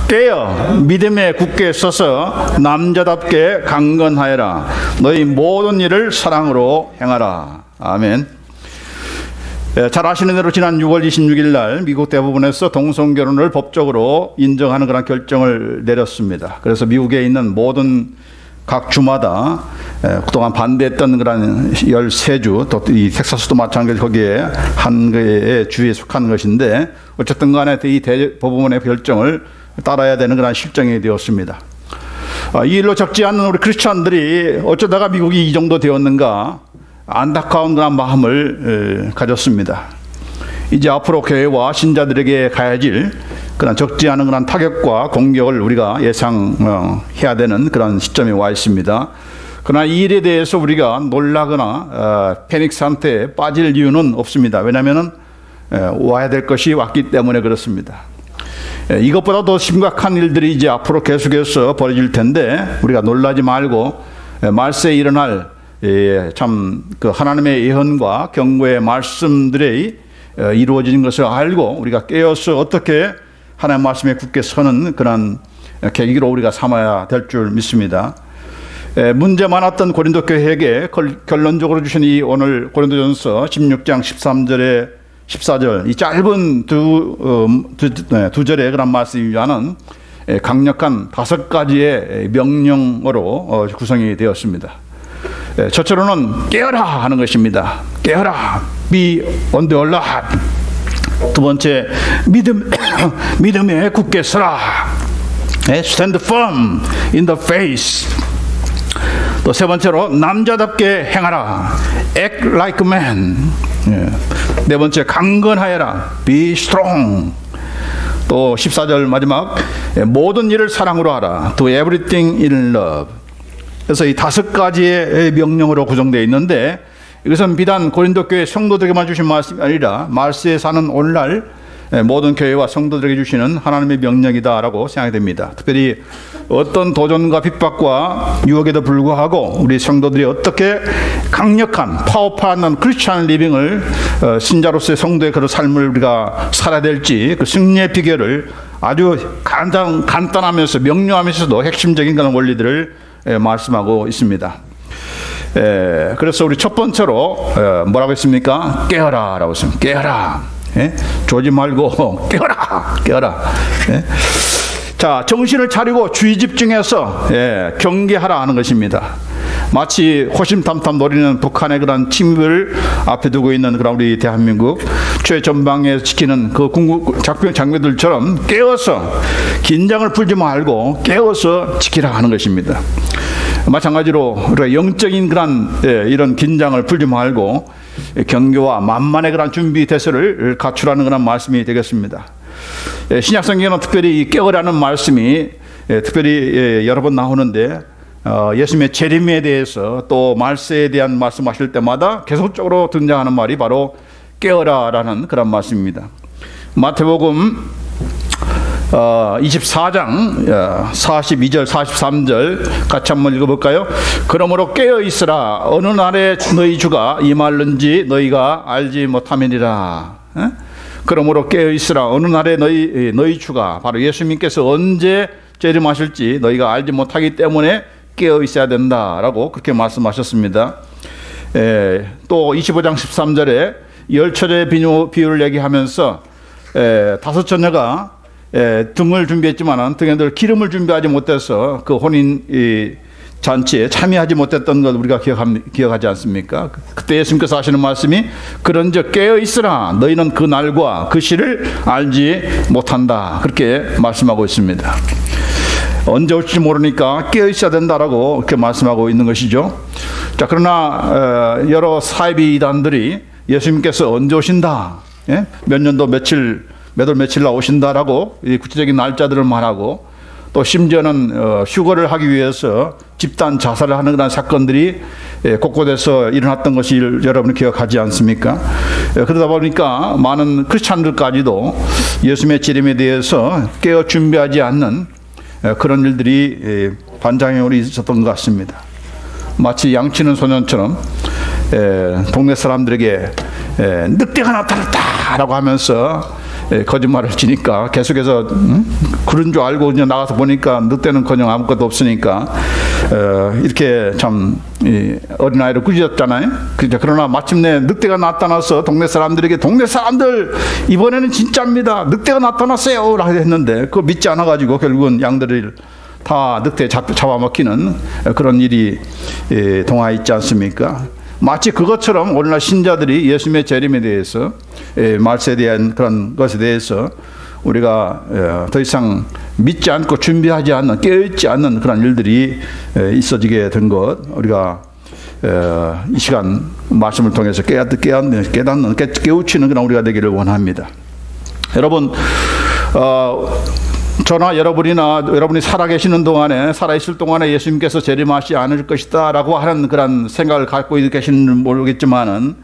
깨어 믿음에 굳게 서서 남자답게 강건하여라. 너희 모든 일을 사랑으로 행하라. 아멘. 잘 아시는 대로 지난 6월 26일 날 미국 대법원에서 동성결혼을 법적으로 인정하는 그런 결정을 내렸습니다. 그래서 미국에 있는 모든 각 주마다 그동안 반대했던 그런 13주, 또 이 텍사스도 마찬가지 거기에 한 개의 주에 속한 것인데, 어쨌든 간에 이 대법원의 결정을 따라야 되는 그런 실정이 되었습니다. 이 일로 적지 않는 우리 크리스찬들이 어쩌다가 미국이 이 정도 되었는가 안타까운 그런 마음을 가졌습니다. 이제 앞으로 교회와 신자들에게 가해질 그런 적지 않은 그런 타격과 공격을 우리가 예상해야 되는 그런 시점에 와 있습니다. 그러나 이 일에 대해서 우리가 놀라거나 패닉 상태에 빠질 이유는 없습니다. 왜냐하면 와야 될 것이 왔기 때문에 그렇습니다. 이것보다 더 심각한 일들이 이제 앞으로 계속해서 벌어질 텐데, 우리가 놀라지 말고 말세에 일어날 참 그 하나님의 예언과 경고의 말씀들이 이루어진 것을 알고 우리가 깨어서 어떻게 하나님의 말씀에 굳게 서는 그런 계기로 우리가 삼아야 될 줄 믿습니다. 문제 많았던 고린도 교회에게 결론적으로 주신 이 오늘 고린도전서 16장 13절에 14절, 이 짧은 두 절의 그런 말씀이라는 강력한 5가지의 명령어로 구성이 되었습니다. 첫째로는 깨어라 하는 것입니다. 깨어라, be on the alert. 두 번째, 믿음에 굳게 서라, stand firm in the faith. 또 세 번째로 남자답게 행하라, act like a man. 네 번째, 강건하여라, be strong. 또 14절 마지막, 모든 일을 사랑으로 하라, do everything in love. 그래서 이 5가지의 명령으로 구성되어 있는데, 이것은 비단 고린도 교회 성도들에게만 주신 말씀이 아니라 말세에 사는 오늘날 모든 교회와 성도들에게 주시는 하나님의 명령이다라고 생각이 됩니다. 특별히 어떤 도전과 핍박과 유혹에도 불구하고 우리 성도들이 어떻게 강력한 파워풀한 크리스찬 리빙을 신자로서의 성도의 그런 삶을 우리가 살아야 될지, 그 승리의 비결을 아주 간단하면서 명료하면서도 핵심적인 그런 원리들을 말씀하고 있습니다. 그래서 우리 첫 번째로 뭐라고 했습니까? 깨어라 라고 했습니다. 깨어라. 조지 말고 깨어라. 깨어라. 자, 정신을 차리고 주의 집중해서 경계하라 하는 것입니다. 마치 호심탐탐 노리는 북한의 그런 침입을 앞에 두고 있는 그런 우리 대한민국 최전방에 지키는 그 군국 장병들처럼 깨어서 긴장을 풀지 말고 깨어서 지키라 하는 것입니다. 마찬가지로 우리가 영적인 그런 이런 긴장을 풀지 말고 경계와 만만의 그런 준비 대서를 갖추라는 그런 말씀이 되겠습니다. 신약성경에는 특별히 이 깨어라는 말씀이 특별히 여러 번 나오는데, 예수님의 재림에 대해서 또 말세에 대한 말씀하실 때마다 계속적으로 등장하는 말이 바로 깨어라라는 그런 말씀입니다. 마태복음 24장 42절 43절 같이 한번 읽어볼까요? 그러므로 깨어 있으라, 어느 날에 너희 주가 임할는지 너희가 알지 못함이니라. 그러므로 깨어 있으라, 어느 날에 너희 주가, 바로 예수님께서 언제 재림하실지 너희가 알지 못하기 때문에 깨어 있어야 된다라고 그렇게 말씀하셨습니다. 또 25장 13절에 10처자의 비유를 얘기하면서 5처녀가 등을 준비했지만 등에들 기름을 준비하지 못해서 그 혼인 잔치에 참여하지 못했던 것 우리가 기억하지 않습니까? 그때 예수님께서 하시는 말씀이 그런즉 깨어 있으라, 너희는 그 날과 그 시를 알지 못한다, 그렇게 말씀하고 있습니다. 언제 올지 모르니까 깨어 있어야 된다라고 이렇게 말씀하고 있는 것이죠. 자, 그러나 여러 사이비 이단들이 예수님께서 언제 오신다, 몇 년도 몇 월 며칠 나오신다라고 구체적인 날짜들을 말하고, 또 심지어는 휴거를 하기 위해서 집단 자살을 하는 그런 사건들이 곳곳에서 일어났던 것이 여러분 기억하지 않습니까? 그러다 보니까 많은 크리스찬들까지도 예수님의 재림에 대해서 깨어 준비하지 않는 그런 일들이 반장형으로 있었던 것 같습니다. 마치 양치는 소년처럼 동네 사람들에게 늑대가 나타났다라고 하면서 거짓말을 치니까 계속해서 그런 줄 알고 그냥 나가서 보니까 늑대는커녕 아무것도 없으니까 이렇게 참 어린아이를 꾸짖었잖아요. 그러나 마침내 늑대가 나타나서 동네 사람들에게 동네 사람들 이번에는 진짜입니다. 늑대가 나타났어요 라고 했는데 그걸 믿지 않아가지고 결국은 양들을 다 늑대에 잡아먹히는 그런 일이 동화에 있지 않습니까? 마치 그것처럼 오늘날 신자들이 예수님의 재림에 대해서 말세에 대한 그런 것에 대해서 우리가 더 이상 믿지 않고 준비하지 않는 깨어있지 않는 그런 일들이 있어지게 된 것 우리가 이 시간 말씀을 통해서 깨닫는 깨우치는 그런 우리가 되기를 원합니다. 여러분 저나 여러분이 살아계시는 동안에 살아있을 동안에 예수님께서 재림하지 않을 것이다 라고 하는 그런 생각을 갖고 계시는지 모르겠지만은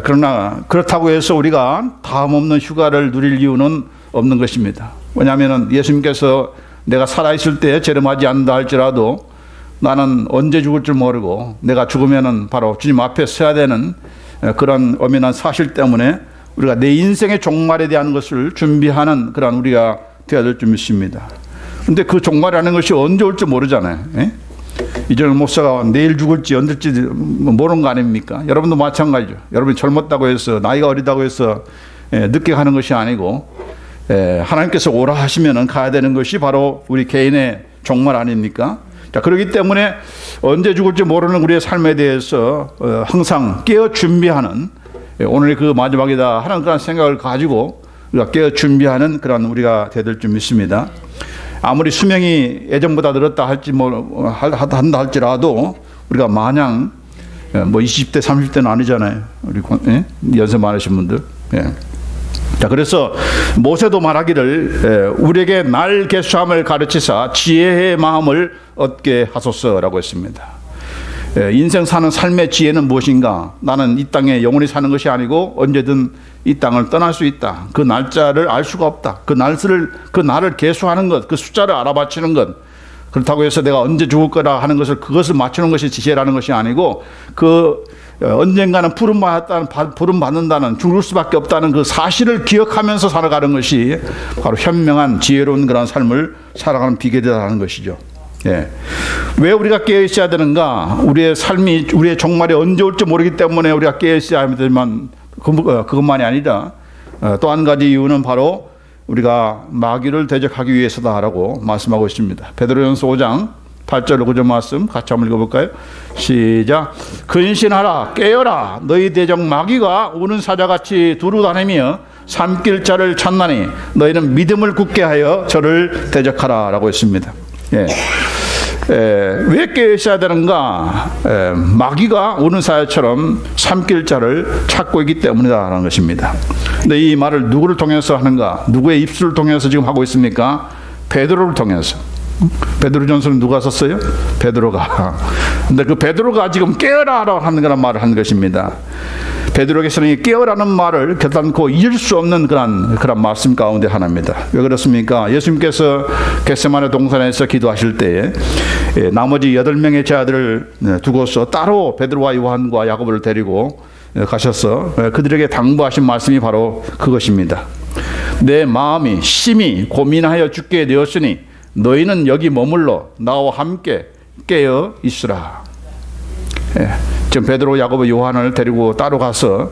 그러나 그렇다고 해서 우리가 다음 없는 휴가를 누릴 이유는 없는 것입니다. 왜냐하면 예수님께서 내가 살아있을 때 재림하지 않는다 할지라도 나는 언제 죽을 줄 모르고 내가 죽으면은 바로 주님 앞에 서야 되는 그런 엄연한 사실 때문에 우리가 내 인생의 종말에 대한 것을 준비하는 그런 우리가 되어야 될 줄 믿습니다. 그런데 그 종말이라는 것이 언제 올지 모르잖아요. 이전에 목사가 내일 죽을지 언제일지 모르는 거 아닙니까? 여러분도 마찬가지죠. 여러분이 젊었다고 해서 나이가 어리다고 해서 늦게 가는 것이 아니고 하나님께서 오라 하시면은 가야 되는 것이 바로 우리 개인의 종말 아닙니까? 자, 그렇기 때문에 언제 죽을지 모르는 우리의 삶에 대해서 항상 깨어 준비하는 오늘이 그 마지막이다 하는 그런 생각을 가지고 우리가 깨어 준비하는 그런 우리가 되야 될 줄 믿습니다. 아무리 수명이 예전보다 늘었다 한다 할지라도 우리가 마냥 20대 30대는 아니잖아요. 우리 연세 많으신 분들. 자, 그래서 모세도 말하기를 우리에게 날 계수함을 가르치사 지혜의 마음을 얻게 하소서라고 했습니다. 인생 사는 삶의 지혜는 무엇인가? 나는 이 땅에 영원히 사는 것이 아니고 언제든 이 땅을 떠날 수 있다. 그 날짜를 알 수가 없다. 그 날을 계수하는 것, 그 숫자를 알아맞히는 것. 그렇다고 해서 내가 언제 죽을 거라 하는 것을 그것을 맞추는 것이 지혜라는 것이 아니고 언젠가는 부름 받는다는 죽을 수밖에 없다는 그 사실을 기억하면서 살아가는 것이 바로 현명한 지혜로운 그런 삶을 살아가는 비결이라는 것이죠. 왜 우리가 깨어 있어야 되는가? 우리의 삶이 우리의 종말이 언제 올지 모르기 때문에 우리가 깨어 있어야 하지만 그것만이 아니라 또 한 가지 이유는 바로 우리가 마귀를 대적하기 위해서다라고 말씀하고 있습니다. 베드로전서 5장 8절 9절 말씀 같이 한번 읽어볼까요? 시작. 근신하라 깨어라 너희 대적 마귀가 우는 사자같이 두루 다니며 삼킬 자를 찾나니 너희는 믿음을 굳게 하여 저를 대적하라 라고 했습니다. 왜 깨어 있어야 되는가? 마귀가 우는 사자처럼 삼킬 자를 찾고 있기 때문이다라는 것입니다. 근데 이 말을 누구를 통해서 하는가? 누구의 입술을 통해서 지금 하고 있습니까? 베드로를 통해서. 베드로전서는 누가 썼어요? 베드로가. 근데 그 베드로가 지금 깨어라라고 하는 그런 말을 한 것입니다. 베드로에게서는 이 깨어라는 말을 결단코 잊을 수 없는 그런 말씀 가운데 하나입니다. 왜 그렇습니까? 예수님께서 겟세마네 동산에서 기도하실 때에 나머지 8명의 제자들을 두고서 따로 베드로와 요한과 야고보를 데리고 가셔서 그들에게 당부하신 말씀이 바로 그것입니다. 내 마음이 심히 고민하여 죽게 되었으니 너희는 여기 머물러 나와 함께 깨어 있으라. 지금 베드로, 야고보, 요한을 데리고 따로 가서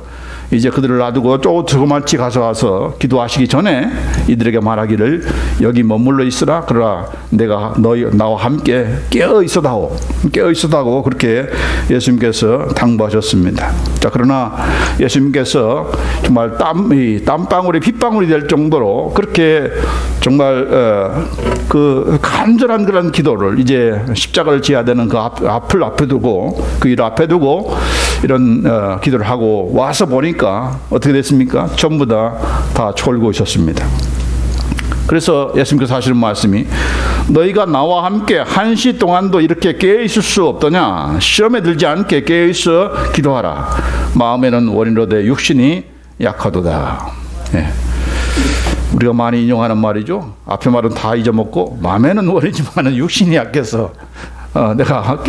이제 그들을 놔두고 조그맣이 가서 기도하시기 전에 이들에게 말하기를 여기 머물러 있으라. 그러나 내가 나와 함께 깨어 있어다오 그렇게 예수님께서 당부하셨습니다. 자, 그러나 예수님께서 정말 땀방울이 핏방울이 될 정도로 그렇게 정말 그 간절한 그런 기도를 이제 십자가를 지어야 되는 그 앞을 앞에 두고 그 일 앞에 두고 이런 기도를 하고 와서 보니까 어떻게 됐습니까? 전부 다 졸고 있었습니다. 그래서 예수님께서 하시는 말씀이 너희가 나와 함께 1시 동안도 이렇게 깨어 있을 수 없더냐? 시험에 들지 않게 깨어 있어 기도하라. 마음에는 원인로되 육신이 약하도다. 우리가 많이 인용하는 말이죠. 앞에 말은 다 잊어먹고 마음에는 원이지만 육신이 약해서 내가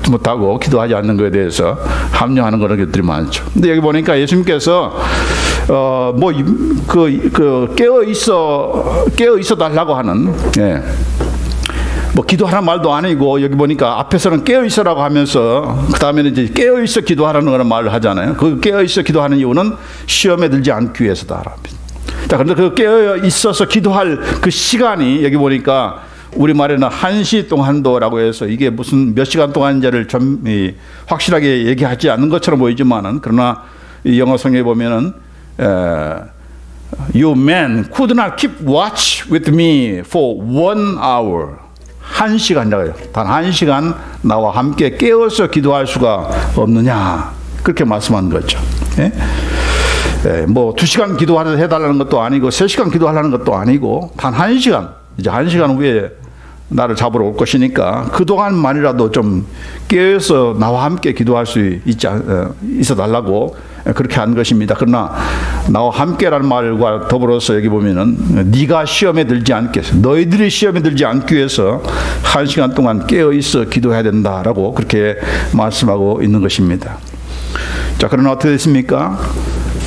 못하고 기도하지 않는 것에 대해서 합리화하는 그런 것들이 많죠. 근데 여기 보니까 예수님께서 깨어 있어 달라고 하는, 예. 뭐 기도하라는 말도 아니고 여기 보니까 앞에서는 깨어 있어라고 하면서 그 다음에는 이제 깨어 있어 기도하라는 그런 말을 하잖아요. 그 깨어 있어 기도하는 이유는 시험에 들지 않기 위해서다. 자, 그런데 그 깨어 있어서 기도할 그 시간이 여기 보니까 우리 말에는 1시 동안도라고 해서 이게 무슨 몇 시간 동안인지를 좀 확실하게 얘기하지 않는 것처럼 보이지만은, 그러나 이 영어 성경에 보면은 You men could not keep watch with me for 1 hour. 1시간이라고요. 단 1시간 나와 함께 깨어서 기도할 수가 없느냐, 그렇게 말씀한 거죠. 예? 뭐 2시간 기도해달라는 것도 아니고 3시간 기도하라는 것도 아니고 단 1시간, 이제 1시간 후에 나를 잡으러 올 것이니까 그동안만이라도 좀 깨어서 나와 함께 기도할 수 있어 달라고 그렇게 한 것입니다. 그러나 나와 함께라는 말과 더불어서 여기 보면은 네가 시험에 들지 않게 해서, 너희들이 시험에 들지 않기 위해서 1시간 동안 깨어 있어 기도해야 된다라고 그렇게 말씀하고 있는 것입니다. 자, 그러나 어떻게 됐습니까?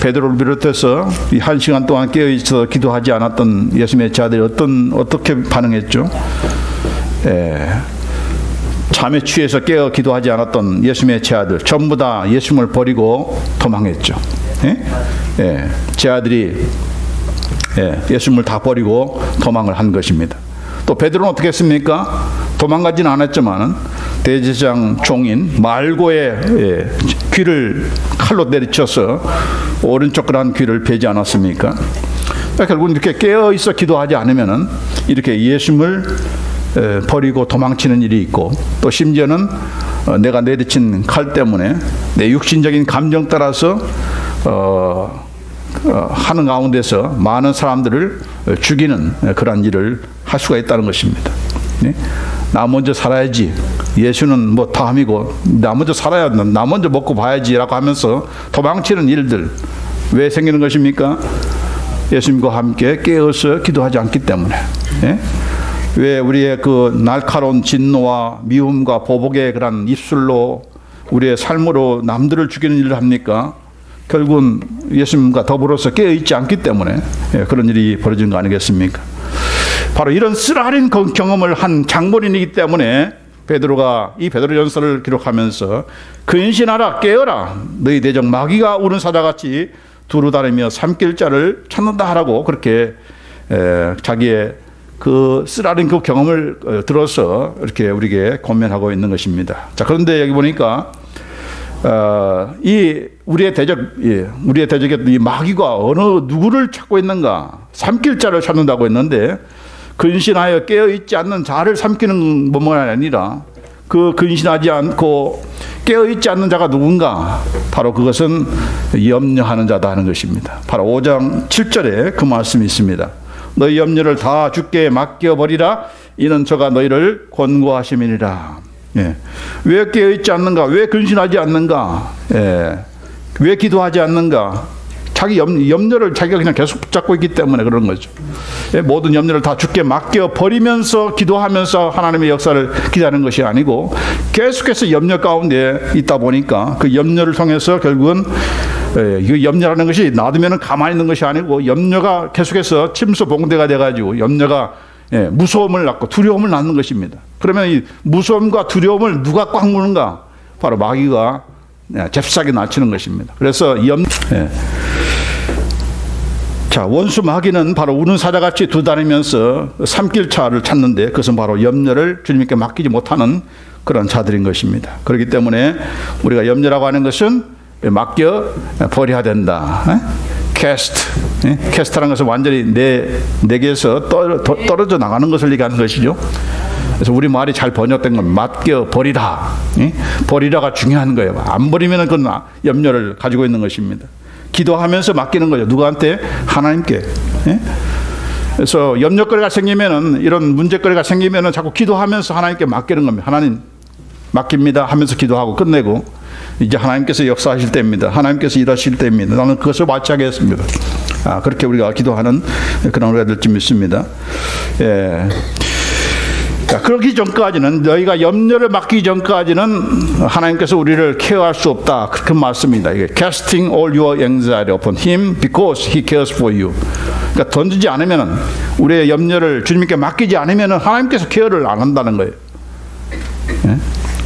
베드로를 비롯해서 이 1시간 동안 깨어 있어 기도하지 않았던 예수님의 제자들이 어떻게 반응했죠? 잠에 취해서 깨어 기도하지 않았던 예수님의 제자들 전부 다 예수님을 버리고 도망했죠. 제자들이 예수님을 다 버리고 도망을 한 것입니다. 또 베드로는 어떻게 했습니까? 도망가지는 않았지만 대제사장 종인 말고의 귀를 칼로 내리쳐서 오른쪽 그란 귀를 베지 않았습니까? 결국은 이렇게 깨어 있어 기도하지 않으면은 이렇게 예수님을 버리고 도망치는 일이 있고, 또 심지어는 내가 내리친 칼 때문에 내 육신적인 감정 따라서 하는 가운데서 많은 사람들을 죽이는 그런 일을 할 수가 있다는 것입니다. 나 먼저 살아야지, 예수는 뭐 다음이고 나 먼저 살아야, 나 먼저 먹고 봐야지라고 하면서 도망치는 일들 왜 생기는 것입니까? 예수님과 함께 깨어서 기도하지 않기 때문에. 왜 우리의 그 날카로운 진노와 미움과 보복의 그런 입술로 우리의 삶으로 남들을 죽이는 일을 합니까? 결국은 예수님과 더불어서 깨어있지 않기 때문에 그런 일이 벌어진 거 아니겠습니까? 바로 이런 쓰라린 경험을 한 장본인이기 때문에 베드로가 이 베드로전서를 기록하면서 근신하라, 깨어라, 너희 대적 마귀가 우는 사자같이 두루 다니며 삼킬 자를 찾는다 하라고 그렇게 자기의 그 쓰라린 그 경험을 들어서 이렇게 우리에게 권면하고 있는 것입니다. 자, 그런데 여기 보니까 이 우리의 대적에 이 마귀가 어느 누구를 찾고 있는가? 삼킬 자를 찾는다고 했는데, 근신하여 깨어 있지 않는 자를 삼키는 것만 아니라 그 근신하지 않고 깨어 있지 않는 자가 누군가? 바로 그것은 염려하는 자다 하는 것입니다. 바로 5장 7절에 그 말씀이 있습니다. 너희 염려를 다 주께 맡겨버리라. 이는 저가 너희를 권고하심이니라. 왜 깨어있지 않는가? 왜 근신하지 않는가? 왜 기도하지 않는가? 자기 염려를 자기가 그냥 계속 붙잡고 있기 때문에 그런 거죠. 모든 염려를 다 주께 맡겨버리면서 기도하면서 하나님의 역사를 기다리는 것이 아니고 계속해서 염려 가운데 있다 보니까 그 염려를 통해서 결국은 이 염려라는 것이 놔두면 가만히 있는 것이 아니고 염려가 계속해서 침수봉대가 돼가지고 염려가 무서움을 낳고 두려움을 낳는 것입니다. 그러면 이 무서움과 두려움을 누가 꽉 무는가? 바로 마귀가 잽싸게 낮추는 것입니다. 그래서 자, 원수 마귀는 바로 우는 사자같이 두다니면서 삼킬 자를 찾는데, 그것은 바로 염려를 주님께 맡기지 못하는 그런 자들인 것입니다. 그렇기 때문에 우리가 염려라고 하는 것은 맡겨 버려야 된다. 캐스트라는 것은 완전히 내게서 떨어져 나가는 것을 얘기하는 것이죠. 그래서 우리 말이 잘 번역된 건 맡겨 버리라. 버리라가 중요한 거예요. 안 버리면 그건 염려를 가지고 있는 것입니다. 기도하면서 맡기는 거죠. 누구한테? 하나님께. 그래서 염려거리가 생기면은, 이런 문제거리가 생기면은 자꾸 기도하면서 하나님께 맡기는 겁니다. 하나님 맡깁니다 하면서 기도하고 끝내고, 이제 하나님께서 역사하실 때입니다. 하나님께서 일하실 때입니다. 나는 그것을 맞이하겠습니다. 그렇게 우리가 기도하는 그런 우리가 될지 믿습니다. 그러기 전까지는, 너희가 염려를 맡기기 전까지는 하나님께서 우리를 케어할 수 없다, 그렇게 말씀입니다. 이게 casting all your anxiety upon him because he cares for you. 그러니까 던지지 않으면은, 우리의 염려를 주님께 맡기지 않으면은 하나님께서 케어를 안 한다는 거예요. 예?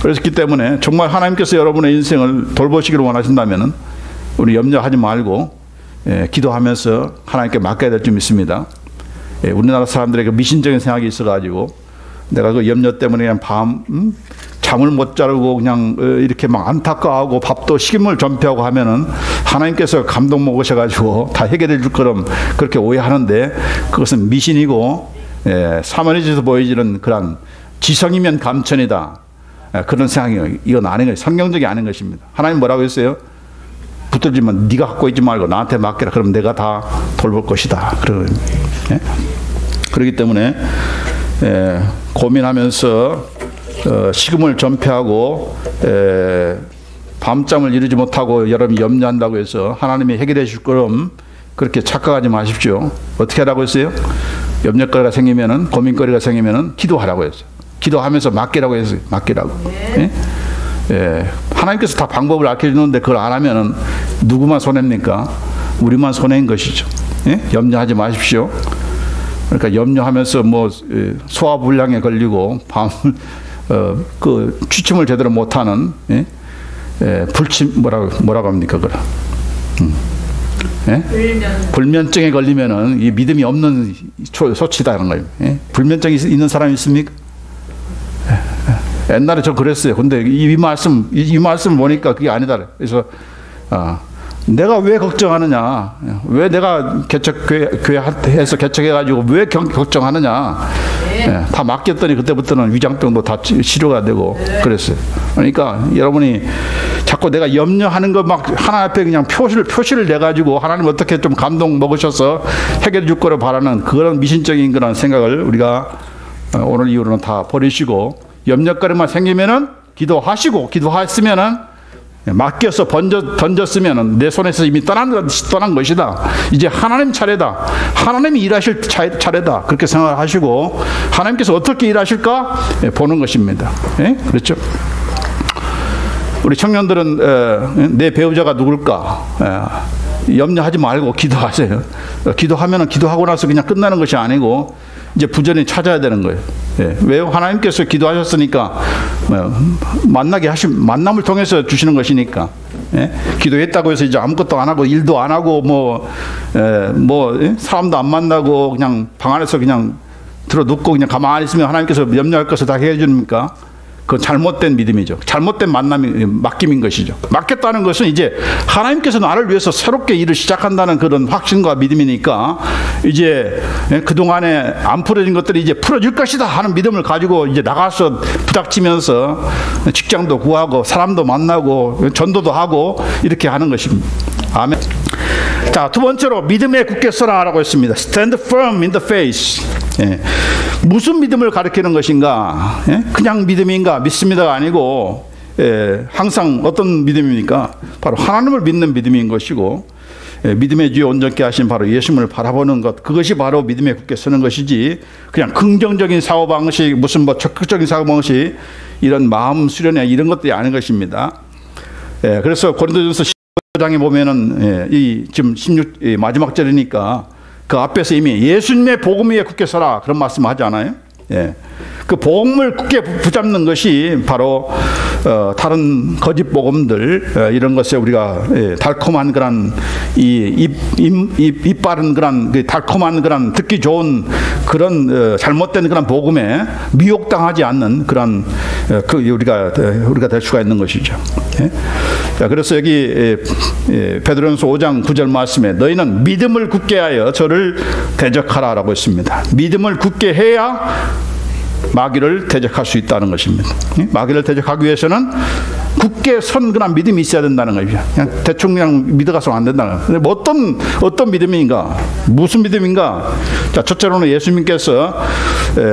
그렇기 때문에 정말 하나님께서 여러분의 인생을 돌보시기를 원하신다면은 우리 염려하지 말고 기도하면서 하나님께 맡겨야 될 줄 믿습니다. 우리나라 사람들에게 미신적인 생각이 있어가지고 내가 그 염려 때문에 그냥 잠을 못 자고 그냥 이렇게 막 안타까워하고 밥도 식임을 전폐하고 하면은 하나님께서 감동 먹으셔가지고 다 해결해 줄 거럼 그렇게 오해하는데, 그것은 미신이고 사모니지에서 보여지는 그런 지성이면 감천이다, 그런 생각이에요. 이건 아닌 거예요. 성경적이 아닌 것입니다. 하나님 뭐라고 했어요? 붙들지만 네가 갖고 있지 말고 나한테 맡겨라. 그럼 내가 다 돌볼 것이다. 그렇기 때문에 고민하면서 식음을 전폐하고 밤잠을 이루지 못하고 여러분이 염려한다고 해서 하나님이 해결해 줄 거럼 그렇게 착각하지 마십시오. 어떻게 하라고 했어요? 염려거리가 생기면은, 고민거리가 생기면은 기도하라고 했어요. 기도하면서 맡기라고 했어요. 맡기라고. 하나님께서 다 방법을 알려주는데 그걸 안 하면은 누구만 손해입니까? 우리만 손해인 것이죠. 염려하지 마십시오. 그러니까 염려하면서 뭐 소화불량에 걸리고 그 취침을 제대로 못하는 불침 뭐라고 합니까 그걸? 불면증에 걸리면은 이 믿음이 없는 소치다는 거예요. 불면증이 있는 사람이 있습니까? 옛날에 저 그랬어요. 근데 이 말씀 보니까 그게 아니다. 그래서 내가 왜 걱정하느냐? 왜 내가 교회에서 개척해가지고 왜 걱정하느냐? 다 맡겼더니 그때부터는 위장병도 다 치료가 되고 그랬어요. 그러니까 여러분이 자꾸 내가 염려하는 거 막 하나 앞에 그냥 표시를 내가지고 하나님 어떻게 좀 감동 먹으셔서 해결해 줄 거를 바라는 그런 미신적인 그런 생각을 우리가 오늘 이후로는 다 버리시고, 염려거리만 생기면은 기도하시고, 기도했으면은 맡겨서 던졌으면은 내 손에서 이미 떠난 것이다. 이제 하나님 차례다. 하나님이 일하실 차례다. 그렇게 생각하시고 하나님께서 어떻게 일하실까 보는 것입니다. 그렇죠? 우리 청년들은 내 배우자가 누굴까? 염려하지 말고 기도하세요. 기도하면은 기도하고 나서 그냥 끝나는 것이 아니고 이제 부전히 찾아야 되는 거예요. 왜요? 하나님께서 기도하셨으니까 만남을 통해서 주시는 것이니까. 기도했다고 해서 이제 아무것도 안 하고 일도 안 하고 사람도 안 만나고 그냥 방 안에서 그냥 들어 눕고 그냥 가만히 있으면 하나님께서 염려할 것을 다 해해 줍니까? 그건 잘못된 믿음이죠. 잘못된 맡김인 것이죠. 맡겼다는 것은 이제 하나님께서 나를 위해서 새롭게 일을 시작한다는 그런 확신과 믿음이니까 이제 그동안에 안 풀어진 것들이 이제 풀어질 것이다 하는 믿음을 가지고 이제 나가서 부닥치면서 직장도 구하고 사람도 만나고 전도도 하고 이렇게 하는 것입니다. 아멘. 자, 두 번째로 믿음에 굳게 서라라고 했습니다. Stand firm in the faith. 무슨 믿음을 가리키는 것인가? 그냥 믿음인가? 믿습니다가 아니고 항상 어떤 믿음입니까? 바로 하나님을 믿는 믿음인 것이고, 믿음의 주에 온전케 하신 바로 예수님을 바라보는 것, 그것이 바로 믿음에 굳게 서는 것이지 그냥 긍정적인 사고방식, 무슨 적극적인 사고방식, 이런 마음 수련회 이런 것들이 아닌 것입니다. 그래서 고린도전서 15장에 보면은 지금 16 마지막 절이니까 그 앞에서 이미 예수님의 복음 위에 굳게 서라 그런 말씀을 하지 않아요? 그 복음을 굳게 붙잡는 것이 바로 다른 거짓 복음들 이런 것에 우리가 달콤한 그런 입 바른 그런 달콤한 그런 듣기 좋은 그런 잘못된 그런 복음에 미혹당하지 않는 그런 우리가 될 수가 있는 것이죠. 자, 그래서 여기 베드로전서 5장 9절 말씀에 너희는 믿음을 굳게 하여 저를 대적하라라고 했습니다. 믿음을 굳게 해야 마귀를 대적할 수 있다는 것입니다. 마귀를 대적하기 위해서는 굳게 선 그런 믿음이 있어야 된다는 거죠. 그냥 대충 그냥 믿어가서는 안 된다는 거예요. 어떤 믿음인가? 무슨 믿음인가? 자, 첫째로는 예수님께서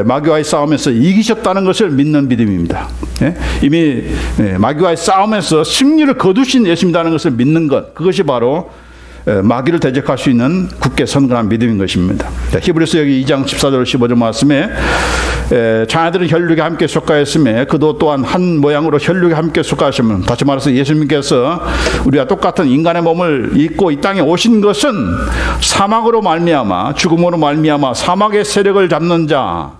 마귀와의 싸움에서 이기셨다는 것을 믿는 믿음입니다. 이미 마귀와의 싸움에서 승리를 거두신 예수님이라는 것을 믿는 것, 그것이 바로 마귀를 대적할 수 있는 굳게 선근한 믿음인 것입니다. 히브리서 여기 2장 14절 15절 말씀에 자녀들은 혈육에 함께 속하였음에 그도 또한 한 모양으로 혈육에 함께 속하시면, 다시 말해서 예수님께서 우리와 똑같은 인간의 몸을 입고 이 땅에 오신 것은 사막으로 말미암아, 죽음으로 말미암아 사막의 세력을 잡는 자,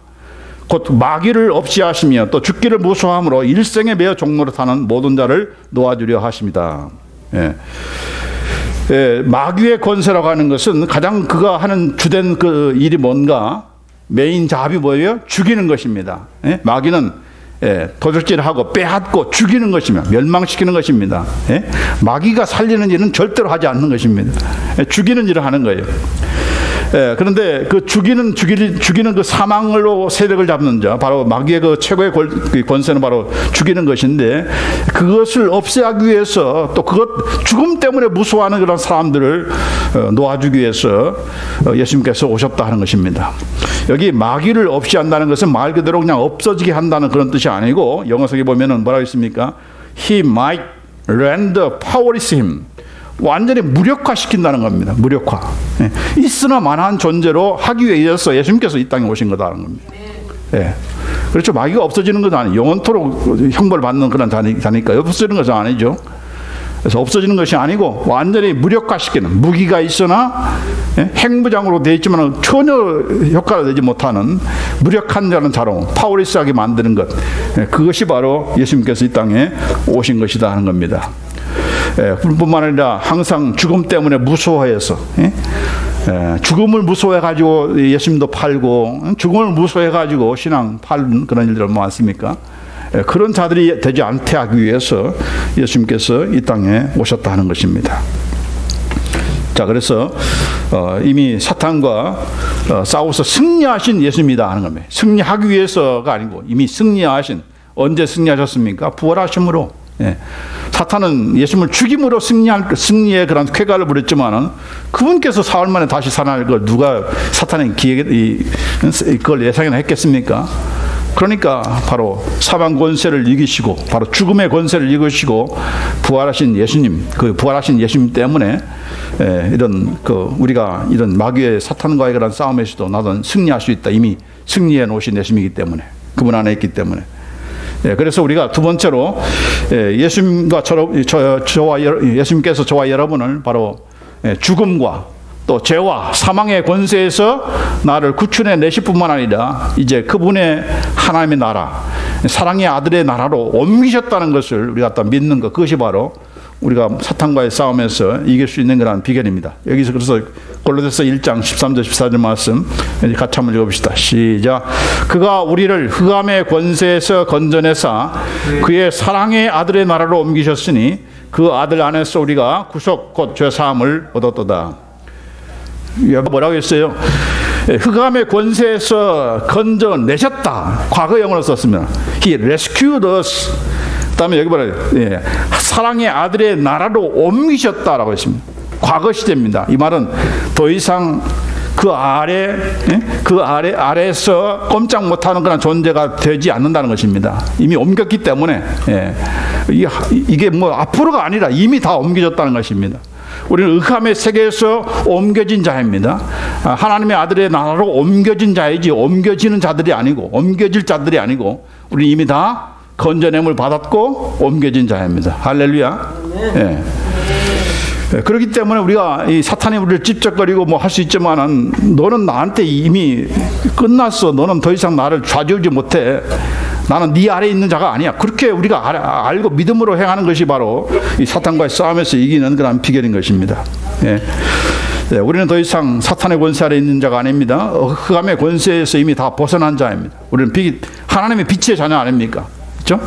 곧 마귀를 없이 하시며 또 죽기를 무서워함으로 일생에 매어 종로로 타는 모든 자를 놓아주려 하십니다. 마귀의 권세라고 하는 것은 가장 그가 하는 주된 그 일이 뭔가, 메인 잡이 뭐예요? 죽이는 것입니다. 마귀는 도적질하고 빼앗고 죽이는 것이며 멸망시키는 것입니다. 마귀가 살리는 일은 절대로 하지 않는 것입니다. 죽이는 일을 하는 거예요. 그런데 그 죽이는 그 사망으로 세력을 잡는 자, 바로 마귀의 그 최고의 권세는 바로 죽이는 것인데, 그것을 없애기 위해서 또 그것 죽음 때문에 무서워하는 그런 사람들을 놓아주기 위해서 예수님께서 오셨다 하는 것입니다. 여기 마귀를 없이 한다는 것은 말 그대로 그냥 없어지게 한다는 그런 뜻이 아니고, 영어석에 보면은 뭐라고 있습니까? He might render powerless him. 완전히 무력화시킨다는 겁니다. 무력화. 있으나 마나한 존재로 하기 위해서 예수님께서 이 땅에 오신 거다라는 겁니다. 그렇죠. 마귀가 없어지는 것은 아니에요. 영원토록 형벌 받는 그런 자니까 없어지는 것은 아니죠. 그래서 없어지는 것이 아니고 완전히 무력화시키는, 무기가 있으나 핵무장으로 되어 있지만 전혀 효과가 되지 못하는 무력한 자는 자로 파워리스하게 만드는 것, 그것이 바로 예수님께서 이 땅에 오신 것이다 하는 겁니다. 뿐만 아니라 항상 죽음 때문에 무서워해서, 죽음을 무서워해가지고 예수님도 팔고, 죽음을 무서워해가지고 신앙 파는 그런 일들 많습니까? 그런 자들이 되지 않게 하기 위해서 예수님께서 이 땅에 오셨다 하는 것입니다. 자, 그래서 이미 사탄과 싸워서 승리하신 예수님이다 하는 겁니다. 승리하기 위해서가 아니고 이미 승리하신, 언제 승리하셨습니까? 부활하심으로. 사탄은 예수님을 죽임으로 승리의 그런 쾌가를 부렸지만은 그분께서 사흘 만에 다시 살아날 걸 누가 사탄의 그걸 예상이나 했겠습니까? 그러니까 바로 사망 권세를 이기시고, 바로 죽음의 권세를 이기시고 부활하신 예수님, 그 부활하신 예수님 때문에 이런 우리가 이런 마귀의 사탄과의 그런 싸움에서도 나도 승리할 수 있다. 이미 승리해 놓으신 예수님이기 때문에, 그분 안에 있기 때문에. 그래서 우리가 두 번째로 예수님과 예수님께서 저와 여러분을 바로 죽음과 또 죄와 사망의 권세에서 나를 구출해 내실 뿐만 아니라 이제 그분의 하나님의 나라, 사랑의 아들의 나라로 옮기셨다는 것을 우리가 또 믿는 것, 그것이 바로 우리가 사탄과의 싸움에서 이길 수 있는 그런 비결입니다. 여기서 그래서 골로새서 1장 13절 14절 말씀 같이 한번 읽어봅시다. 시작. 그가 우리를 흑암의 권세에서 건져내사 그의 사랑의 아들의 나라로 옮기셨으니 그 아들 안에서 우리가 구속 곧 죄사함을 얻었도다. 뭐라고 했어요? 흑암의 권세에서 건져내셨다. 과거형으로 썼습니다. He rescued us. 그 다음에 여기 뭐라요? 사랑의 아들의 나라로 옮기셨다라고 했습니다. 과거 시제입니다. 이 말은 더 이상 그 아래에서 꼼짝 못하는 그런 존재가 되지 않는다는 것입니다. 이미 옮겼기 때문에, 이게 뭐 앞으로가 아니라 이미 다 옮겨졌다는 것입니다. 우리는 흑암의 세계에서 옮겨진 자입니다. 하나님의 아들의 나라로 옮겨진 자이지 옮겨지는 자들이 아니고, 옮겨질 자들이 아니고, 우리 이미 다 건져냄을 받았고 옮겨진 자입니다. 할렐루야. 그렇기 때문에 우리가 이 사탄이 우리를 찝쩍거리고 뭐 할 수 있지만은, 너는 나한테 이미 끝났어. 너는 더 이상 나를 좌지우지 못해. 나는 네 아래에 있는 자가 아니야. 그렇게 우리가 알고 믿음으로 행하는 것이 바로 이 사탄과의 싸움에서 이기는 그런 비결인 것입니다. 우리는 더 이상 사탄의 권세 아래 있는 자가 아닙니다. 흑암의 권세에서 이미 다 벗어난 자입니다. 우리는 하나님의 빛의 자녀 아닙니까? 그렇죠?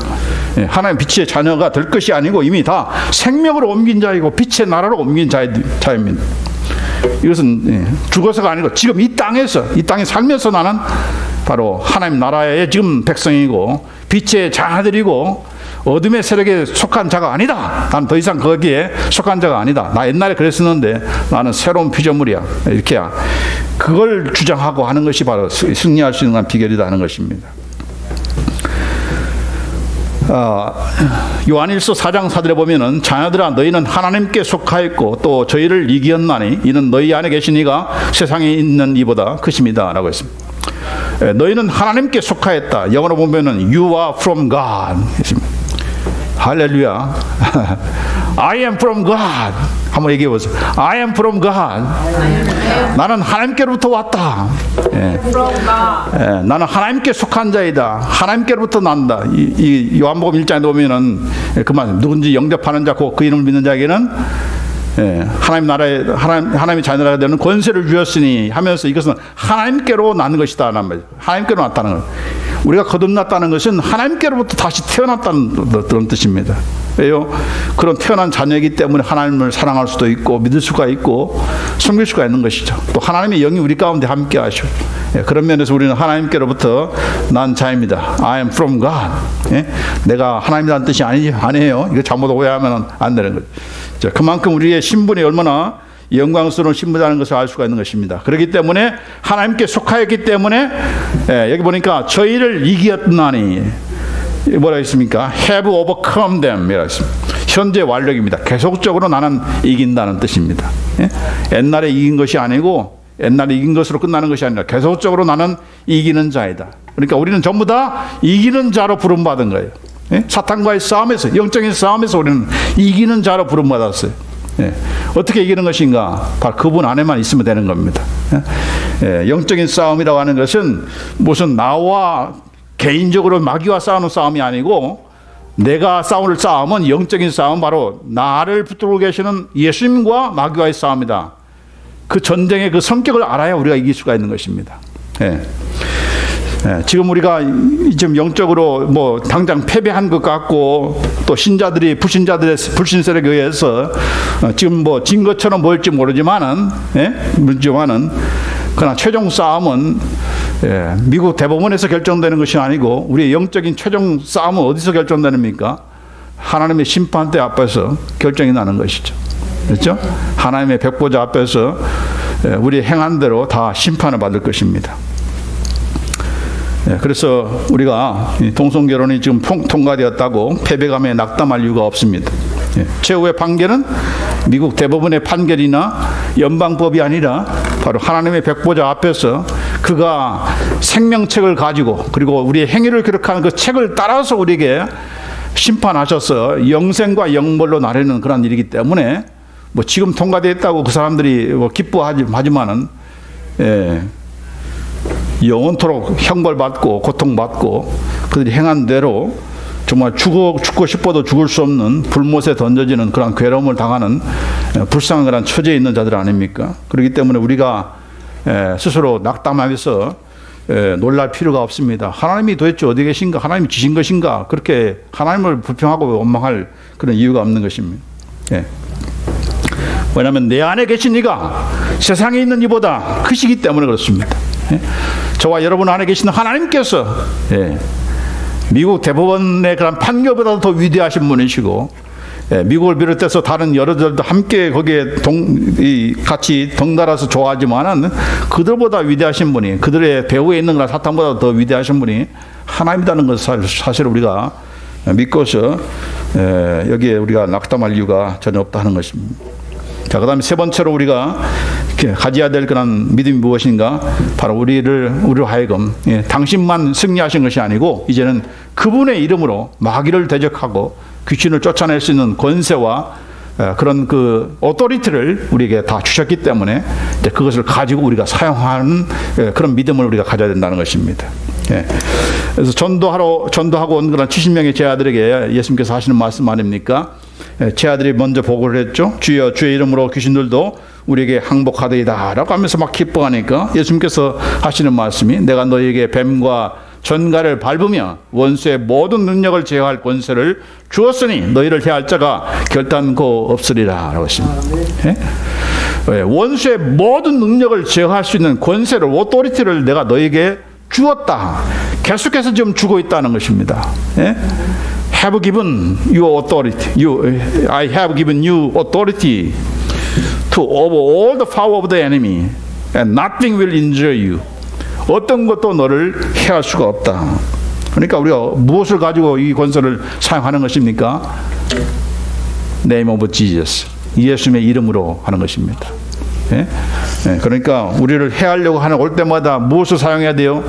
하나님의 빛의 자녀가 될 것이 아니고 이미 다 생명으로 옮긴 자이고 빛의 나라로 옮긴 자입니다. 이것은 죽어서가 아니고 지금 이 땅에 살면서 나는 바로 하나님 나라의 지금 백성이고 빛의 자녀들이고 어둠의 세력에 속한 자가 아니다. 나는 더 이상 거기에 속한 자가 아니다. 나 옛날에 그랬었는데 나는 새로운 피조물이야. 이렇게 그걸 주장하고 하는 것이 바로 승리할 수 있는 비결이다 하는 것입니다. 요한일서 4장 4절에 보면은 자녀들아 너희는 하나님께 속하였고 또 저희를 이기었나니 이는 너희 안에 계신 이가 세상에 있는 이보다 크심이다 라고 했습니다. 너희는 하나님께 속하였다. 영어로 보면은 You are from God 했습니다. 할렐루야. I am from God. 한번 얘기해 보세요. I am from God. 나는 하나님께로부터 왔다. 나는 하나님께 속한 자이다. 하나님께로부터 난다. 이 요한복음 1장에 보면은 그만 누군지 영접하는 자, 그 이름을 믿는 자에게는 하나님 나라에 하나님의 자녀가 되는 권세를 주었으니 하면서 이것은 하나님께로 난 것이다라는 말이죠. 하나님께로 났다는 것. 우리가 거듭났다는 것은 하나님께로부터 다시 태어났다는 그런 뜻입니다. 왜요? 그런 태어난 자녀이기 때문에 하나님을 사랑할 수도 있고 믿을 수가 있고 섬길 수가 있는 것이죠. 또 하나님의 영이 우리 가운데 함께 하시고 그런 면에서 우리는 하나님께로부터 난 자입니다. I am from God. 내가 하나님이라는 뜻이 아니에요. 이거 잘못 오해하면 안 되는 거죠. 자, 그만큼 우리의 신분이 얼마나 영광스러운 신분이라는 것을 알 수가 있는 것입니다. 그렇기 때문에 하나님께 속하였기 때문에 여기 보니까 저희를 이기었나니 뭐라 했습니까? Have overcome them 이라고 했습니다. 현재 완력입니다. 계속적으로 나는 이긴다는 뜻입니다. 옛날에 이긴 것이 아니고 옛날에 이긴 것으로 끝나는 것이 아니라 계속적으로 나는 이기는 자이다. 그러니까 우리는 전부 다 이기는 자로 부름받은 거예요. 사탄과의 싸움에서, 영적인 싸움에서 우리는 이기는 자로 부름받았어요. 어떻게 이기는 것인가? 바로 그분 안에만 있으면 되는 겁니다. 영적인 싸움이라고 하는 것은 무슨 나와 개인적으로 마귀와 싸우는 싸움이 아니고 내가 싸울 싸움은 영적인 싸움, 바로 나를 붙들고 계시는 예수님과 마귀와의 싸움이다. 그 전쟁의 그 성격을 알아야 우리가 이길 수가 있는 것입니다. 지금 우리가 지금 영적으로 뭐 당장 패배한 것 같고 또 신자들이 불신자들의 불신세력에 의해서 지금 뭐 진 것처럼 보일지 모르지만은 그러나 최종 싸움은 미국 대법원에서 결정되는 것이 아니고 우리의 영적인 최종 싸움은 어디서 결정되는입니까? 하나님의 심판대 앞에서 결정이 나는 것이죠. 그렇죠? 하나님의 백보자 앞에서 우리의 행한 대로 다 심판을 받을 것입니다. 그래서 우리가 동성결혼이 지금 통과되었다고 패배감에 낙담할 이유가 없습니다. 최후의 판결은 미국 대법원의 판결이나 연방법이 아니라 바로 하나님의 백보자 앞에서 그가 생명책을 가지고 그리고 우리의 행위를 기록하는 그 책을 따라서 우리에게 심판하셔서 영생과 영벌로 나르는 그런 일이기 때문에 뭐 지금 통과되었다고 그 사람들이 뭐 기뻐하지만은 영원토록 형벌받고 고통받고 그들이 행한 대로 정말 죽고 싶어도 죽을 수 없는 불못에 던져지는 그런 괴로움을 당하는 불쌍한 그런 처지에 있는 자들 아닙니까? 그렇기 때문에 우리가 스스로 낙담하면서 놀랄 필요가 없습니다. 하나님이 도대체 어디 계신가? 하나님이 지신 것인가? 그렇게 하나님을 불평하고 원망할 그런 이유가 없는 것입니다. 왜냐하면 내 안에 계신 이가 세상에 있는 이보다 크시기 때문에 그렇습니다. 저와 여러분 안에 계신 하나님께서 미국 대법원의 그런 판결보다도 더 위대하신 분이시고 미국을 비롯해서 다른 여러들도 함께 거기에 같이 덩달아서 좋아하지만은 그들보다 위대하신 분이, 그들의 배후에 있는 그런 사탄보다 더 위대하신 분이 하나님이라는 것을 사실 우리가 믿고서 여기에 우리가 낙담할 이유가 전혀 없다 하는 것입니다. 자, 그 다음에 세 번째로 우리가 가져야 될 그런 믿음이 무엇인가? 바로 우리로 하여금 당신만 승리하신 것이 아니고 이제는 그분의 이름으로 마귀를 대적하고 귀신을 쫓아낼 수 있는 권세와 그런 그 오토리티를 우리에게 다 주셨기 때문에 이제 그것을 가지고 우리가 사용하는 그런 믿음을 우리가 가져야 된다는 것입니다. 그래서 전도하고 온 그런 70명의 제 아들에게 예수님께서 하시는 말씀 아닙니까? 제 아들이 먼저 보고를 했죠. 주여 주의 이름으로 귀신들도 우리에게 항복하되이다 라고 하면서 막 기뻐하니까 예수님께서 하시는 말씀이 내가 너희에게 뱀과 전갈을 밟으며 원수의 모든 능력을 제어할 권세를 주었으니 너희를 해할 자가 결단코 없으리라 라고 했습니다. 원수의 모든 능력을 제어할 수 있는 권세를, 오토리티를 내가 너희에게 주었다. 계속해서 지금 주고 있다는 것입니다. Have given you authority. I have given you authority to over all the power of the enemy, and nothing will injure you. 어떤 것도 너를 해할 수가 없다. 그러니까 우리가 무엇을 가지고 이 권세를 사용하는 것입니까? Name of Jesus. 예수님의 이름으로 하는 것입니다. 예? 예, 그러니까 우리를 해하려고 하는 올 때마다 무엇을 사용해야 돼요?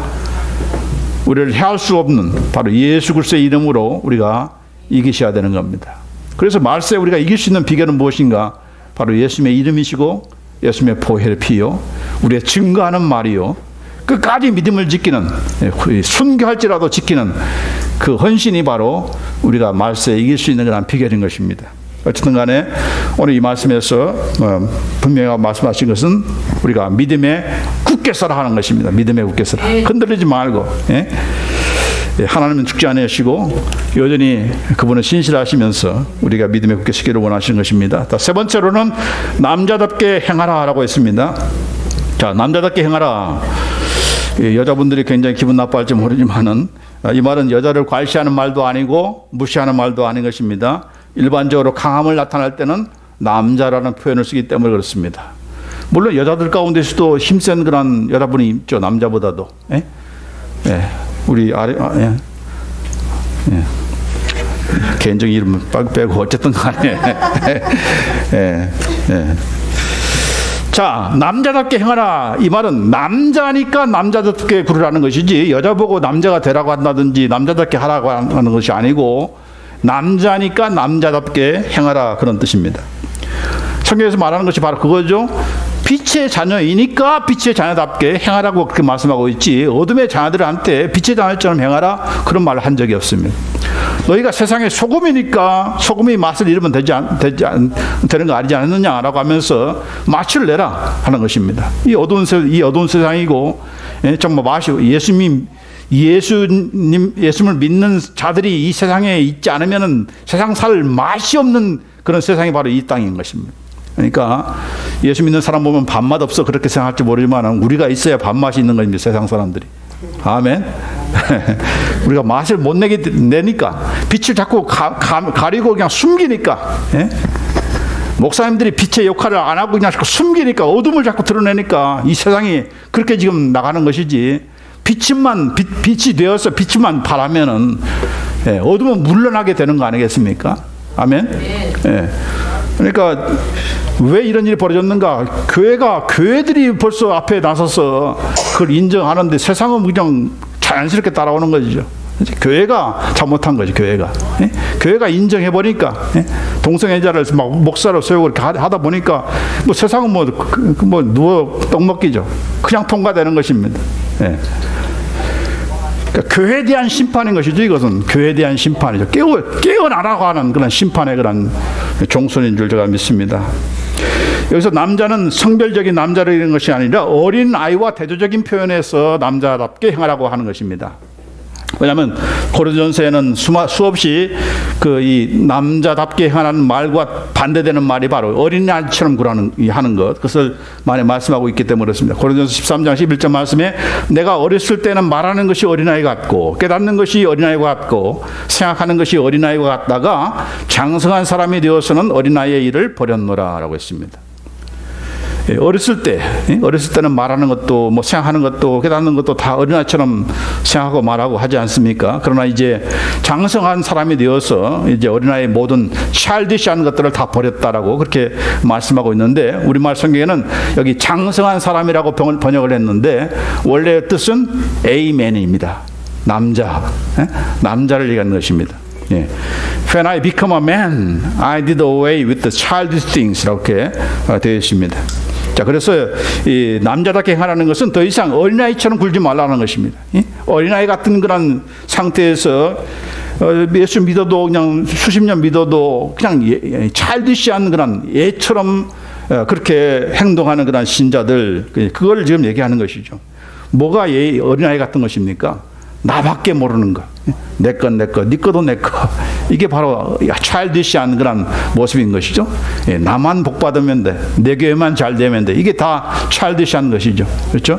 우리를 해할 수 없는 바로 예수 그리스도의 이름으로 우리가 이기셔야 되는 겁니다. 그래서 말세에 우리가 이길 수 있는 비결은 무엇인가? 바로 예수님의 이름이시고 예수님의 보혈의 피요, 우리의 증거하는 말이요, 끝까지 믿음을 지키는, 순교할지라도 지키는 그 헌신이 바로 우리가 말세에 이길 수 있는 그런 비결인 것입니다. 어쨌든 간에 오늘 이 말씀에서 분명히 말씀하신 것은 우리가 믿음에 굳게 서라 하는 것입니다. 믿음에 굳게 서라. 흔들리지 말고. 예? 하나님은 죽지 않으시고 여전히 그분은 신실하시면서 우리가 믿음에 굳게 서기를 원하시는 것입니다. 세 번째로는 남자답게 행하라라고 했습니다. 자, 남자답게 행하라. 여자분들이 굉장히 기분 나빠할지 모르지만은 이 말은 여자를 괄시하는 말도 아니고 무시하는 말도 아닌 것입니다. 일반적으로 강함을 나타낼 때는 남자라는 표현을 쓰기 때문에 그렇습니다. 물론 여자들 가운데서도 힘센 그런 여러분이 있죠. 남자보다도. 예? 예. 우리 예. 예. 개인적인 이름은 빼고 어쨌든 간에. 예. 예. 자, 남자답게 행하라. 이 말은 남자니까 남자답게 구르라는 것이지 여자 보고 남자가 되라고 한다든지 남자답게 하라고 하는 것이 아니고 남자니까 남자답게 행하라 그런 뜻입니다. 성경에서 말하는 것이 바로 그거죠. 빛의 자녀이니까 빛의 자녀답게 행하라고 그렇게 말씀하고 있지 어둠의 자녀들한테 빛의 자녀처럼 행하라 그런 말을 한 적이 없습니다. 너희가 세상의 소금이니까 소금이 맛을 잃으면 되는 거 아니지 않느냐라고 하면서 맛을 내라 하는 것입니다. 이 어두운 세상이고 정말 맛이 예수님을 믿는 자들이 이 세상에 있지 않으면은 세상 살 맛이 없는 그런 세상이 바로 이 땅인 것입니다. 그러니까 예수 믿는 사람 보면 밥맛 없어 그렇게 생각할지 모르지만 우리가 있어야 밥맛이 있는 것입니다. 세상 사람들이. 아멘. 우리가 맛을 못 내니까 빛을 자꾸 가리고 그냥 숨기니까 예? 목사님들이 빛의 역할을 안 하고 그냥 자꾸 숨기니까 어둠을 자꾸 드러내니까 이 세상이 그렇게 지금 나가는 것이지 빛이 되어서 빛만 바라면은 예, 어둠은 물러나게 되는 거 아니겠습니까? 아멘. 예. 그러니까 왜 이런 일이 벌어졌는가? 교회들이 벌써 앞에 나서서 그걸 인정하는데 세상은 그냥 자연스럽게 따라오는 거죠. 교회가 잘못한 거죠. 교회가. 예? 교회가 인정해보니까 예? 동성애자를 막 목사로 세우고 이렇게 하다 보니까 뭐 세상은 뭐 누워 떡 먹기죠. 그냥 통과되는 것입니다. 예. 그러니까 교회에 대한 심판인 것이죠. 이것은 교회에 대한 심판이죠. 깨어나라고 하는 그런 심판의 그런 종손인 줄 제가 믿습니다. 여기서 남자는 성별적인 남자를 이루는 것이 아니라 어린 아이와 대조적인 표현에서 남자답게 행하라고 하는 것입니다. 왜냐하면 고린도전서에는 수없이 이 남자답게 행하는 말과 반대되는 말이 바로 어린아이처럼 하는 것, 그것을 많이 말씀하고 있기 때문에 그렇습니다. 고린도전서 13장 11절 말씀에 내가 어렸을 때는 말하는 것이 어린아이 같고 깨닫는 것이 어린아이 같고 생각하는 것이 어린아이 같다가 장성한 사람이 되어서는 어린아이의 일을 버렸노라 라고 했습니다. 어렸을 때는 말하는 것도 뭐 생각하는 것도 깨닫는 것도 다 어린아이처럼 생각하고 말하고 하지 않습니까? 그러나 이제 장성한 사람이 되어서 이제 어린아이의 모든 childish한 것들을 다 버렸다라고 그렇게 말씀하고 있는데 우리말 성경에는 여기 장성한 사람이라고 번역을 했는데 원래 뜻은 Amen입니다. 남자를 얘기하는 것입니다. 예. When I become a man, I did away with the childish things 이렇게 되어 있습니다. 자, 그래서 이 남자답게 행하라는 것은 더 이상 어린아이처럼 굴지 말라는 것입니다. 어린아이 같은 그런 상태에서 예수 믿어도 그냥 수십 년 믿어도 그냥 childish한 그런 애처럼 그렇게 행동하는 그런 신자들, 그걸 지금 얘기하는 것이죠. 뭐가 어린아이 같은 것입니까? 나밖에 모르는 것. 내 건 내 거, 네 거도 내 거. 이게 바로 childish한 그런 모습인 것이죠. 나만 복 받으면 돼. 내 교회만 잘 되면 돼. 이게 다 childish한 것이죠. 그렇죠?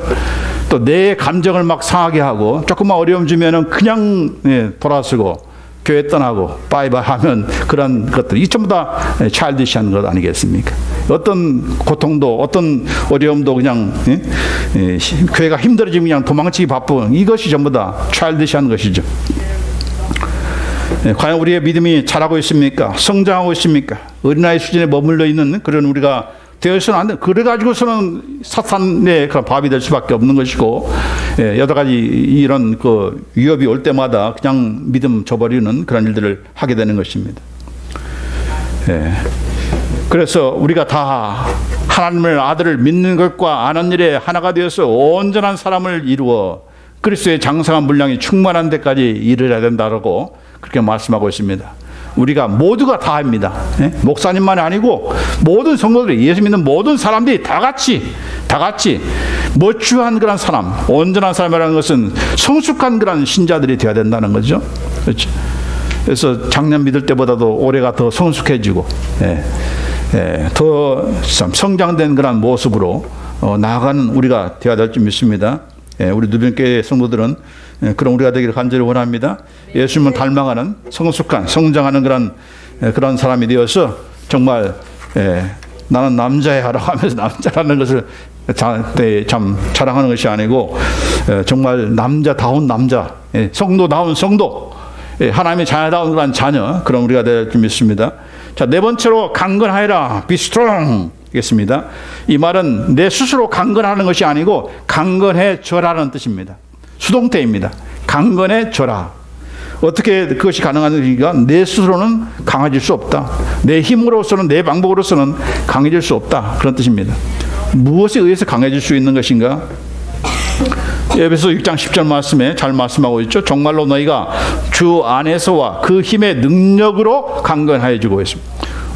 또 내 감정을 막 상하게 하고 조금만 어려움 주면은 그냥 돌아서고 교회 떠나고 바이바이 하면 그런 것들. 이 전부 다 childish한 것 아니겠습니까? 어떤 고통도 어떤 어려움도 그냥 교회가 힘들어지면 그냥 도망치기 바쁜 이것이 전부 다 차일드시한 것이죠. 과연 우리의 믿음이 자라고 있습니까? 성장하고 있습니까? 어린아이 수준에 머물러 있는 그런 우리가 되어서는 안 돼. 그래가지고서는 사탄의 그런 밥이 될 수밖에 없는 것이고, 여러 가지 이런 그 위협이 올 때마다 그냥 믿음 저버리는 그런 일들을 하게 되는 것입니다. 그래서 우리가 다 하나님의 아들을 믿는 것과 아는 일에 하나가 되어서 온전한 사람을 이루어 그리스도의 장성한 분량이 충만한 데까지 이르러야 된다라고 그렇게 말씀하고 있습니다. 우리가 모두가 다입니다. 목사님만이 아니고 모든 성도들이, 예수 믿는 모든 사람들이 다 같이 머추한 그런 사람, 온전한 사람이라는 것은 성숙한 그런 신자들이 되어야 된다는 거죠. 그렇죠. 그래서 작년 믿을 때보다도 올해가 더 성숙해지고 더 성장된 그런 모습으로 나아가는 우리가 되어야 될 줄 믿습니다. 우리 누변교회 성도들은 그런 우리가 되기를 간절히 원합니다. 예수님을 닮아가는 성숙한 성장하는 그런 사람이 되어서 정말 나는 남자야 라고 하면서 남자라는 것을 참 자랑하는 것이 아니고 정말 남자다운 남자, 성도다운 성도, 하나님의 자녀다운 그런 자녀, 그런 우리가 될 줄 믿습니다. 자, 네 번째로 강건하여라, be strong 겠습니다. 이 말은 내 스스로 강건하는 것이 아니고 강건해져라는 뜻입니다. 수동태입니다. 강건해져라. 어떻게 그것이 가능한가? 내 스스로는 강해질 수 없다. 내 힘으로서는, 내 방법으로서는 강해질 수 없다. 그런 뜻입니다. 무엇에 의해서 강해질 수 있는 것인가? 에베소 6장 10절 말씀에 잘 말씀하고 있죠. 정말로 너희가 주 안에서와 그 힘의 능력으로 강건해지고 있습니다.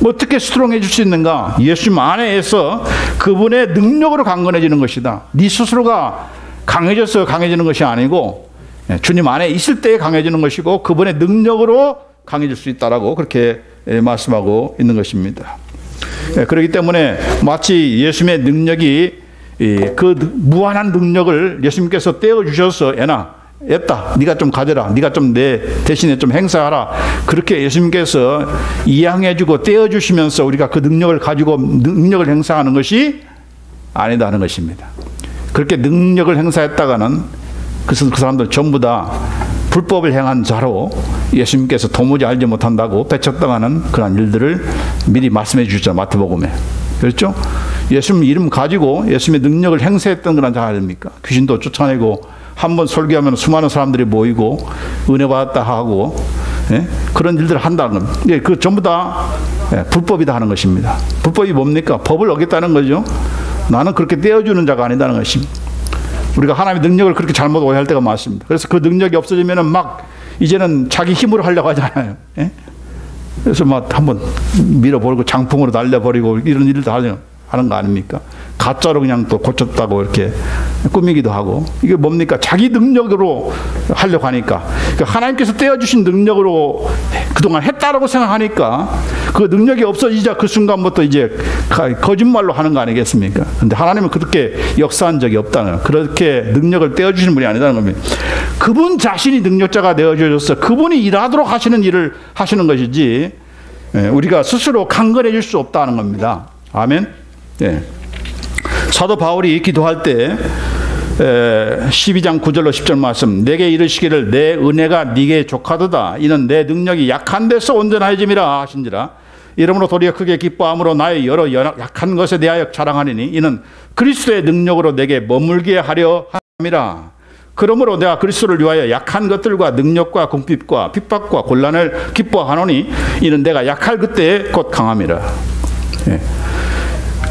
어떻게 스트롱해질 수 있는가? 예수님 안에서 그분의 능력으로 강건해지는 것이다. 네 스스로가 강해져서 강해지는 것이 아니고 주님 안에 있을 때 강해지는 것이고 그분의 능력으로 강해질 수 있다라고 그렇게 말씀하고 있는 것입니다. 그렇기 때문에 마치 예수님의 능력이 그 무한한 능력을 예수님께서 떼어주셔서 애다 네가 좀 가져라, 네가 좀 내 대신에 좀 행사하라, 그렇게 예수님께서 이양해주고 떼어주시면서 우리가 그 능력을 가지고 능력을 행사하는 것이 아니다는 것입니다. 그렇게 능력을 행사했다가는 그 사람들 전부 다 불법을 행한 자로 예수님께서 도무지 알지 못한다고 배쳤다가는 그런 일들을 미리 말씀해 주셨죠. 마태복음에. 그렇죠? 예수님 이름 가지고 예수님의 능력을 행사했던 그런 자 아닙니까? 귀신도 쫓아내고 한번 설교하면 수많은 사람들이 모이고 은혜 받았다 하고 그런 일들을 한다는 겁니다. 그 전부 다 불법이다 하는 것입니다. 불법이 뭡니까? 법을 어겼다는 거죠. 나는 그렇게 떼어주는 자가 아니다는 것입니다. 우리가 하나님의 능력을 그렇게 잘못 오해할 때가 많습니다. 그래서 그 능력이 없어지면은 막 이제는 자기 힘으로 하려고 하잖아요. 그래서 막 한번 밀어버리고 장풍으로 날려버리고 이런 일도 하는 거 아닙니까? 가짜로 그냥 또 고쳤다고 이렇게 꾸미기도 하고, 이게 뭡니까? 자기 능력으로 하려고 하니까, 그러니까 하나님께서 떼어주신 능력으로 그동안 했다라고 생각하니까 그 능력이 없어지자 그 순간부터 이제 거짓말로 하는 거 아니겠습니까? 근데 하나님은 그렇게 역사한 적이 없다는, 그렇게 능력을 떼어주시는 분이 아니라는 겁니다. 그분 자신이 능력자가 되어주셔서 그분이 일하도록 하시는 일을 하시는 것이지 우리가 스스로 강건해질 수 없다는 겁니다. 아멘. 사도 바울이 기도할 때 12장 9절로 10절 말씀, 내게 이르시기를 내 은혜가 네게 족하도다. 이는 내 능력이 약한 데서 온전해짐이라 하신지라. 이러므로 도리어 크게 기뻐함으로 나의 여러 약한 것에 대하여 자랑하리니 이는 그리스도의 능력으로 내게 머물게 하려 함이라. 그러므로 내가 그리스도를 위하여 약한 것들과 능력과 궁핍과 핍박과 곤란을 기뻐하노니 이는 내가 약할 그때에 곧 강함이라.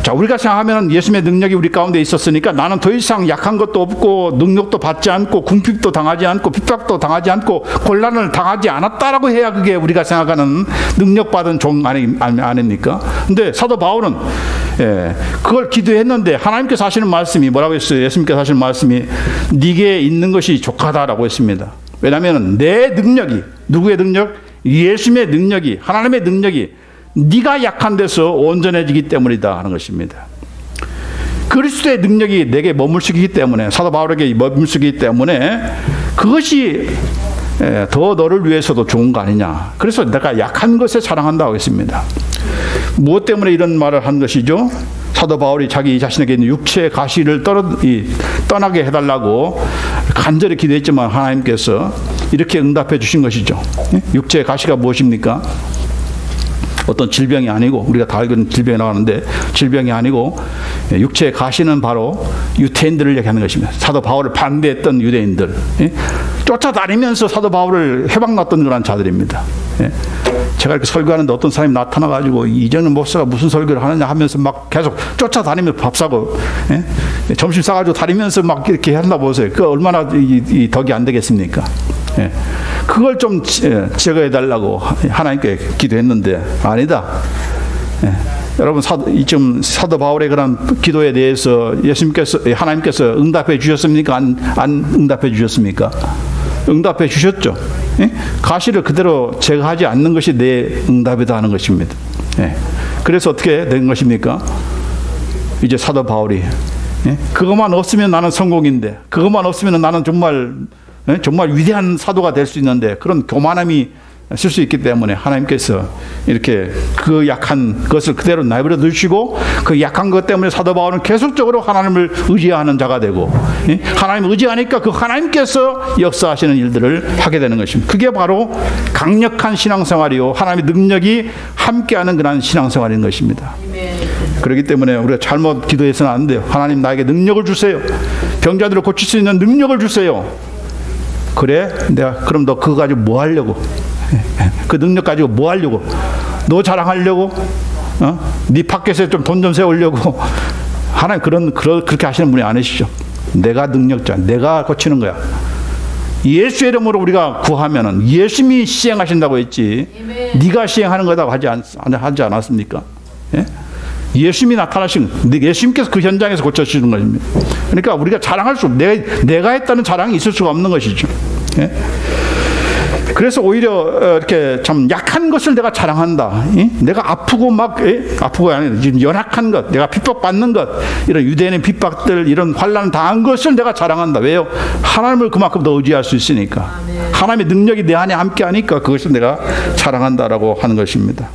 자, 우리가 생각하면 예수님의 능력이 우리 가운데 있었으니까 나는 더 이상 약한 것도 없고 능력도 받지 않고 궁핍도 당하지 않고 핍박도 당하지 않고 곤란을 당하지 않았다라고 해야 그게 우리가 생각하는 능력받은 종 아닙니까? 근데 사도 바울은 그걸 기도했는데 하나님께서 하시는 말씀이 뭐라고 했어요? 예수님께서 하시는 말씀이 네게 있는 것이 족하다라고 했습니다. 왜냐하면 내 능력이, 누구의 능력? 예수님의 능력이, 하나님의 능력이 네가 약한 데서 온전해지기 때문이다 하는 것입니다. 그리스도의 능력이 내게 머물시기 때문에, 사도 바울에게 머물시기 때문에 그것이 더 너를 위해서도 좋은 거 아니냐. 그래서 내가 약한 것에 자랑한다고 했습니다. 무엇 때문에 이런 말을 한 것이죠? 사도 바울이 자기 자신에게 있는 육체의 가시를 떠나게 해달라고 간절히 기도했지만 하나님께서 이렇게 응답해 주신 것이죠. 육체의 가시가 무엇입니까? 어떤 질병이 아니고, 우리가 다 알고 있는 질병이 나가는데 질병이 아니고, 육체의 가시는 바로 유대인들을 얘기하는 것입니다. 사도 바울을 반대했던 유대인들, 쫓아다니면서 사도 바울을 해방났던 그런 자들입니다. 제가 이렇게 설교하는데 어떤 사람이 나타나가지고 이제는 목사가 무슨 설교를 하느냐 하면서 막 계속 쫓아다니면서 밥 사고, 점심 싸가지고 다니면서 막 이렇게 한다 보세요. 그 얼마나 이 덕이 안 되겠습니까? 그걸 좀 제거해 달라고 하나님께 기도했는데 아니다. 여러분, 지금 사도 바울의 그런 기도에 대해서 하나님께서 응답해 주셨습니까? 안 응답해 주셨습니까? 응답해 주셨죠. 가시를 그대로 제거하지 않는 것이 내 응답이다 하는 것입니다. 그래서 어떻게 된 것입니까? 이제 사도 바울이 그것만 없으면 나는 성공인데, 그것만 없으면 나는 정말 위대한 사도가 될 수 있는데, 그런 교만함이 쓸 수 있기 때문에 하나님께서 이렇게 그 약한 것을 그대로 내버려 두시고, 그 약한 것 때문에 사도 바울은 계속적으로 하나님을 의지하는 자가 되고, 하나님을 의지하니까 그 하나님께서 역사하시는 일들을 하게 되는 것입니다. 그게 바로 강력한 신앙생활이요, 하나님의 능력이 함께하는 그런 신앙생활인 것입니다. 그렇기 때문에 우리가 잘못 기도해서는 안 돼요. 하나님, 나에게 능력을 주세요. 병자들을 고칠 수 있는 능력을 주세요. 그래? 그럼 너 그거 가지고 뭐 하려고? 그 능력 가지고 뭐 하려고? 너 자랑하려고? 네 밖에서 좀 돈 좀 세우려고? 하나님 그렇게 하시는 분이 아니시죠. 내가 능력자, 내가 고치는 거야. 예수의 이름으로 우리가 구하면은 예수님이 시행하신다고 했지, 네가 시행하는 거라고 하지 않았습니까? 예수님이 나타나신, 예수님께서 그 현장에서 고쳐주시는 것입니다. 그러니까 우리가 자랑할 수, 내가 했다는 자랑이 있을 수가 없는 것이죠. 그래서 오히려 이렇게 참 약한 것을 내가 자랑한다. 내가 아프고 아프고가 아니라 지금 연약한 것, 내가 핍박받는 것, 이런 유대인의 핍박들, 이런 환난 당한 것을 내가 자랑한다. 왜요? 하나님을 그만큼 더 의지할 수 있으니까. 하나님의 능력이 내 안에 함께하니까 그것을 내가 자랑한다라고 하는 것입니다.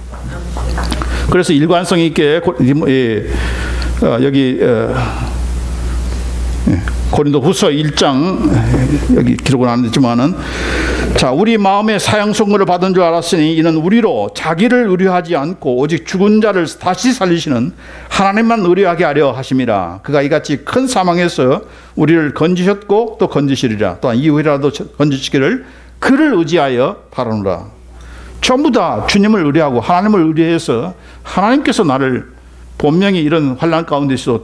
그래서 일관성 있게 여기 고린도후서 1장 여기 기록은 안 됐지만은, 자, 우리 마음에 사형 선고를 받은 줄 알았으니 이는 우리로 자기를 의뢰하지 않고 오직 죽은 자를 다시 살리시는 하나님만 의뢰하게 하려 하심이라. 그가 이같이 큰 사망에서 우리를 건지셨고 또 건지시리라. 또한 이후에라도 건지시기를 그를 의지하여 바라노라. 전부 다 주님을 의뢰하고 하나님을 의뢰해서 하나님께서 나를 분명히 이런 환난 가운데서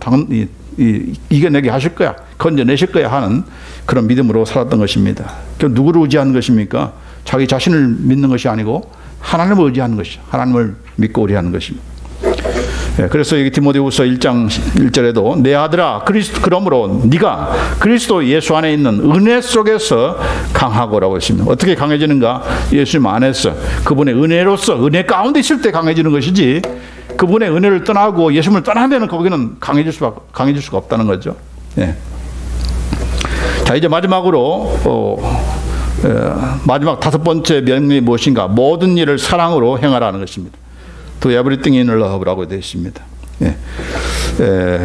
이겨내게 하실 거야, 건져내실 거야 하는 그런 믿음으로 살았던 것입니다. 누구를 의지하는 것입니까? 자기 자신을 믿는 것이 아니고 하나님을 의지하는 것이죠. 하나님을 믿고 의뢰하는 것입니다. 그래서 여기 디모데후서 1장 1절에도 내 아들아, 그러므로 네가 그리스도 예수 안에 있는 은혜 속에서 강하고라고 했습니다. 어떻게 강해지는가? 예수님 안에서 그분의 은혜로서, 은혜 가운데 있을 때 강해지는 것이지, 그분의 은혜를 떠나고 예수님을 떠나면 거기는 강해질 수가 없다는 거죠. 자, 이제 마지막으로 마지막 5번째 명령이 무엇인가? 모든 일을 사랑으로 행하라는 것입니다. To everything in love라고 되어 있습니다.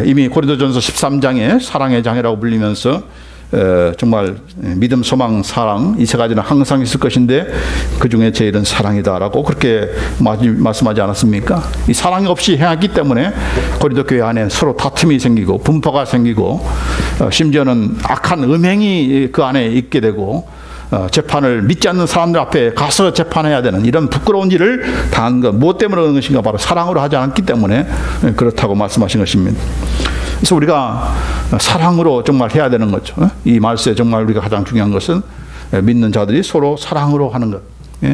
이미 고린도전서 13장에 사랑의 장이라고 불리면서 정말 믿음, 소망, 사랑 이 세 가지는 항상 있을 것인데 그 중에 제일은 사랑이다라고 그렇게 말씀하지 않았습니까? 이 사랑이 없이 행하기 때문에 고린도 교회 안에 서로 다툼이 생기고 분파가 생기고 심지어는 악한 음행이 그 안에 있게 되고 재판을 믿지 않는 사람들 앞에 가서 재판해야 되는 이런 부끄러운 일을 당한 것, 무엇 때문에 그런 것인가? 바로 사랑으로 하지 않았기 때문에 그렇다고 말씀하신 것입니다. 그래서 우리가 사랑으로 정말 해야 되는 거죠. 이 말씀에 정말 우리가 가장 중요한 것은 믿는 자들이 서로 사랑으로 하는 것,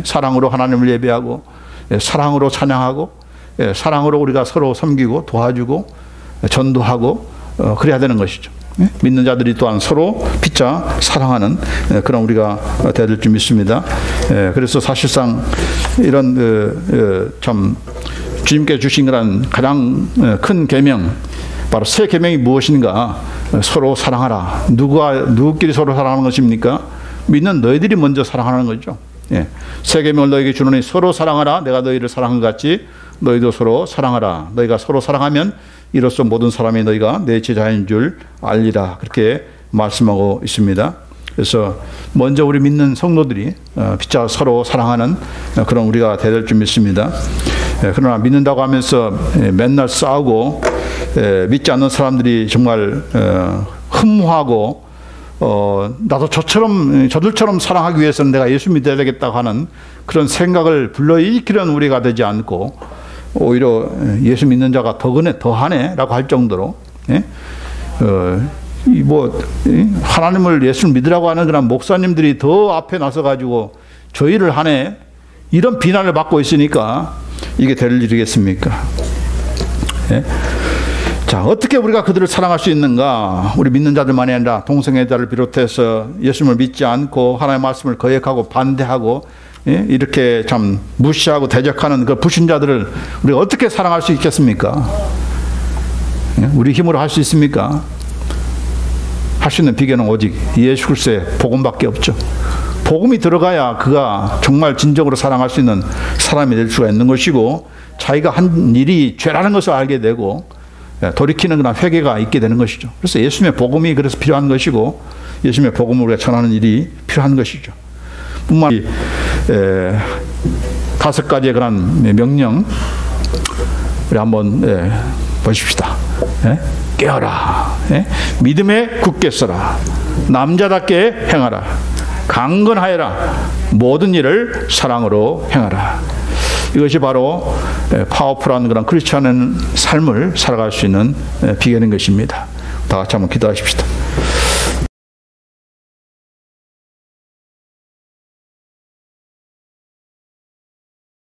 사랑으로 하나님을 예배하고, 사랑으로 찬양하고, 사랑으로 우리가 서로 섬기고 도와주고 전도하고 그래야 되는 것이죠. 믿는 자들이 또한 서로 피차 사랑하는 그런 우리가 되어야 될 줄 믿습니다. 그래서 사실상 이런 참 주님께 주신 그런 가장 큰 계명, 바로 새 계명이 무엇인가? 서로 사랑하라. 누구끼리 서로 사랑하는 것입니까? 믿는 너희들이 먼저 사랑하는 거죠. 새 계명을 너에게 주노니 서로 사랑하라. 내가 너희를 사랑한 것 같이 너희도 서로 사랑하라. 너희가 서로 사랑하면 이로써 모든 사람이 너희가 내 제자인 줄 알리라. 그렇게 말씀하고 있습니다. 그래서 먼저 우리 믿는 성도들이 피차 서로 사랑하는 그런 우리가 되될 줄 믿습니다. 그러나 믿는다고 하면서 맨날 싸우고 믿지 않는 사람들이 정말 흠모하고 나도 저들처럼 사랑하기 위해서는 내가 예수 믿어야 되겠다고 하는 그런 생각을 불러일으키는 우리가 되지 않고 오히려 예수 믿는 자가 더하네 라고 할 정도로 하나님을 예수를 믿으라고 하는 그런 목사님들이 더 앞에 나서 가지고 저희를 하네 이런 비난을 받고 있으니까 이게 될 일이겠습니까? 자, 어떻게 우리가 그들을 사랑할 수 있는가? 우리 믿는 자들만이 아니라 동성애자를 비롯해서 예수님을 믿지 않고 하나님의 말씀을 거역하고 반대하고 이렇게 참 무시하고 대적하는 그 불신자들을 우리가 어떻게 사랑할 수 있겠습니까? 우리 힘으로 할 수 있습니까? 할 수 있는 비결은 오직 예수 그리스도의 복음밖에 없죠. 복음이 들어가야 그가 정말 진정으로 사랑할 수 있는 사람이 될 수가 있는 것이고 자기가 한 일이 죄라는 것을 알게 되고 돌이키는 그런 회개가 있게 되는 것이죠. 그래서 예수님의 복음이 그래서 필요한 것이고 예수님의 복음을 우리가 전하는 일이 필요한 것이죠. 뿐만 아니라 5가지의 그런 명령 우리 한번 보십시다. 깨어라. 믿음에 굳게 서라. 남자답게 행하라. 강건하여라. 모든 일을 사랑으로 행하라. 이것이 바로 파워풀한 그런 크리스천의 삶을 살아갈 수 있는 비결인 것입니다. 다 같이 한번 기도하십시다.